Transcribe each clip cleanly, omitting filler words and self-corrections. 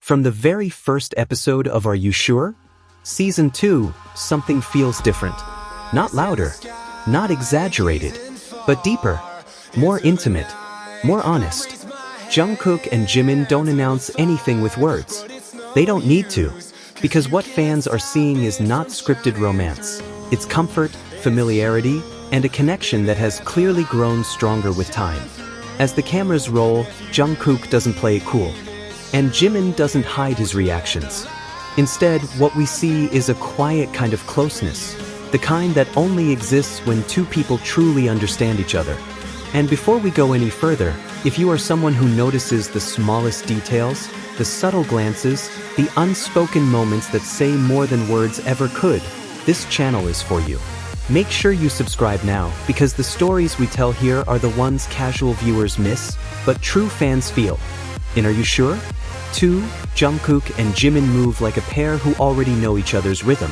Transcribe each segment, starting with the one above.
From the very first episode of Are You Sure? Season 2, something feels different. Not louder, not exaggerated, but deeper, more intimate, more honest. Jungkook and Jimin don't announce anything with words. They don't need to, because what fans are seeing is not scripted romance. It's comfort, familiarity, and a connection that has clearly grown stronger with time. As the cameras roll, Jungkook doesn't play it cool, and Jimin doesn't hide his reactions. Instead, what we see is a quiet kind of closeness, the kind that only exists when two people truly understand each other. And before we go any further, if you are someone who notices the smallest details, the subtle glances, the unspoken moments that say more than words ever could, this channel is for you. Make sure you subscribe now, because the stories we tell here are the ones casual viewers miss, but true fans feel. And Are You Sure? 2, Jungkook and Jimin move like a pair who already know each other's rhythm.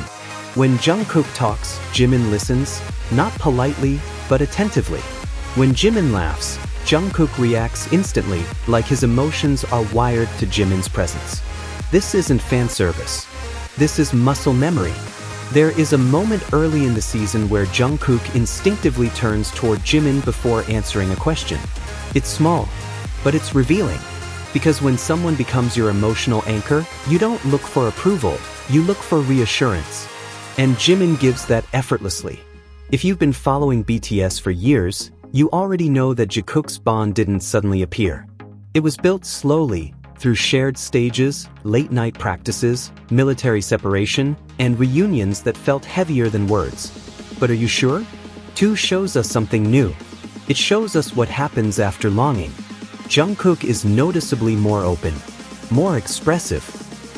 When Jungkook talks, Jimin listens, not politely, but attentively. When Jimin laughs, Jungkook reacts instantly, like his emotions are wired to Jimin's presence. This isn't fan service. This is muscle memory. There is a moment early in the season where Jungkook instinctively turns toward Jimin before answering a question. It's small, but it's revealing. Because when someone becomes your emotional anchor, you don't look for approval, you look for reassurance. And Jimin gives that effortlessly. If you've been following BTS for years, you already know that Jikook's bond didn't suddenly appear. It was built slowly, through shared stages, late-night practices, military separation, and reunions that felt heavier than words. But Are You Sure? 2 shows us something new. It shows us what happens after longing. Jungkook is noticeably more open, more expressive,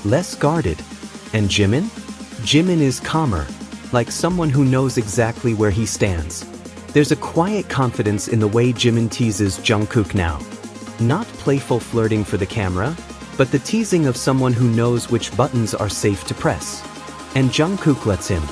less guarded. And Jimin? Jimin is calmer, like someone who knows exactly where he stands. There's a quiet confidence in the way Jimin teases Jungkook now. Not playful flirting for the camera, but the teasing of someone who knows which buttons are safe to press. And Jungkook lets him.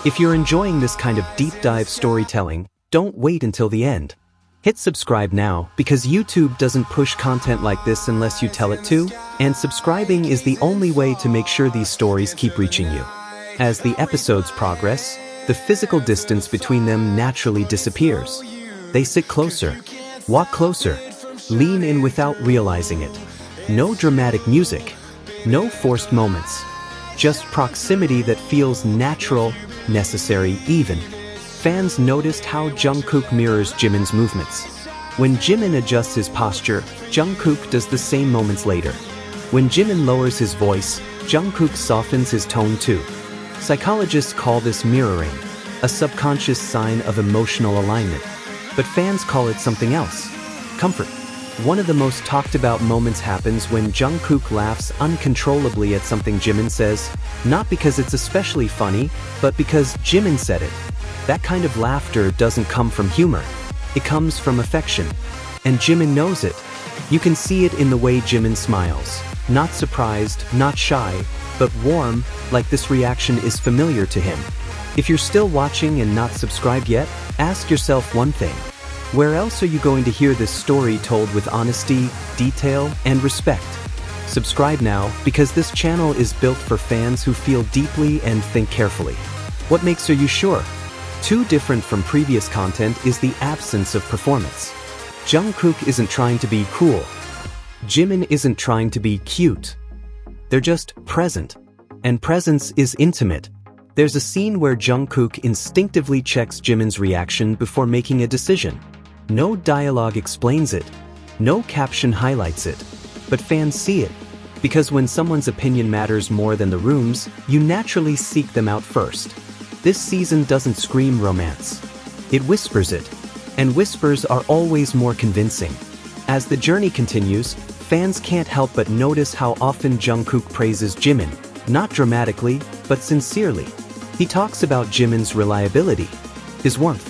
If you're enjoying this kind of deep dive storytelling, don't wait until the end. Hit subscribe now, because YouTube doesn't push content like this unless you tell it to, and subscribing is the only way to make sure these stories keep reaching you. As the episodes progress, the physical distance between them naturally disappears. They sit closer, walk closer, lean in without realizing it. No dramatic music, no forced moments. Just proximity that feels natural, necessary, even. Fans noticed how Jungkook mirrors Jimin's movements. When Jimin adjusts his posture, Jungkook does the same moments later. When Jimin lowers his voice, Jungkook softens his tone too. Psychologists call this mirroring, a subconscious sign of emotional alignment. But fans call it something else: comfort. One of the most talked about moments happens when Jungkook laughs uncontrollably at something Jimin says, not because it's especially funny, but because Jimin said it. That kind of laughter doesn't come from humor. It comes from affection. And Jimin knows it. You can see it in the way Jimin smiles. Not surprised, not shy, but warm, like this reaction is familiar to him. If you're still watching and not subscribed yet, ask yourself one thing. Where else are you going to hear this story told with honesty, detail, and respect? Subscribe now, because this channel is built for fans who feel deeply and think carefully. What makes Are You Sure? 2 different from previous content is the absence of performance. Jungkook isn't trying to be cool. Jimin isn't trying to be cute. They're just present. And presence is intimate. There's a scene where Jungkook instinctively checks Jimin's reaction before making a decision. No dialogue explains it. No caption highlights it. But fans see it. Because when someone's opinion matters more than the room's, you naturally seek them out first. This season doesn't scream romance. It whispers it. And whispers are always more convincing. As the journey continues, fans can't help but notice how often Jungkook praises Jimin. Not dramatically, but sincerely. He talks about Jimin's reliability, his warmth,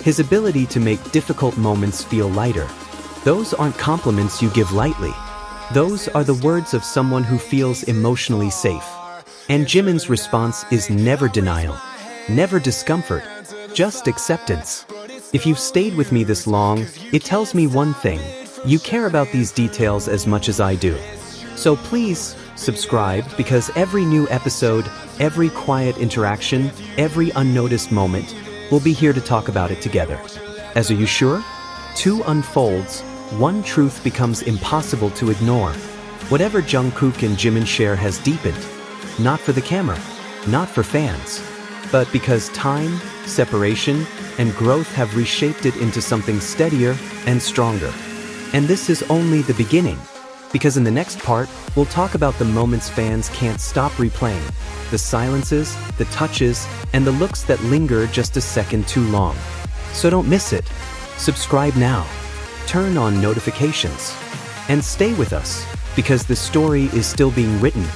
his ability to make difficult moments feel lighter. Those aren't compliments you give lightly. Those are the words of someone who feels emotionally safe. And Jimin's response is never denial, never discomfort, just acceptance. If you've stayed with me this long, it tells me one thing: you care about these details as much as I do. So please, Subscribe because every new episode, every quiet interaction, every unnoticed moment, we'll be here to talk about it together. As Are You Sure? 2 unfolds, one truth becomes impossible to ignore. Whatever Jungkook and Jimin share has deepened. Not for the camera, not for fans, but because time, separation, and growth have reshaped it into something steadier and stronger. And this is only the beginning. Because in the next part, we'll talk about the moments fans can't stop replaying, the silences, the touches, and the looks that linger just a second too long. So don't miss it. Subscribe now, turn on notifications, and stay with us, because the story is still being written,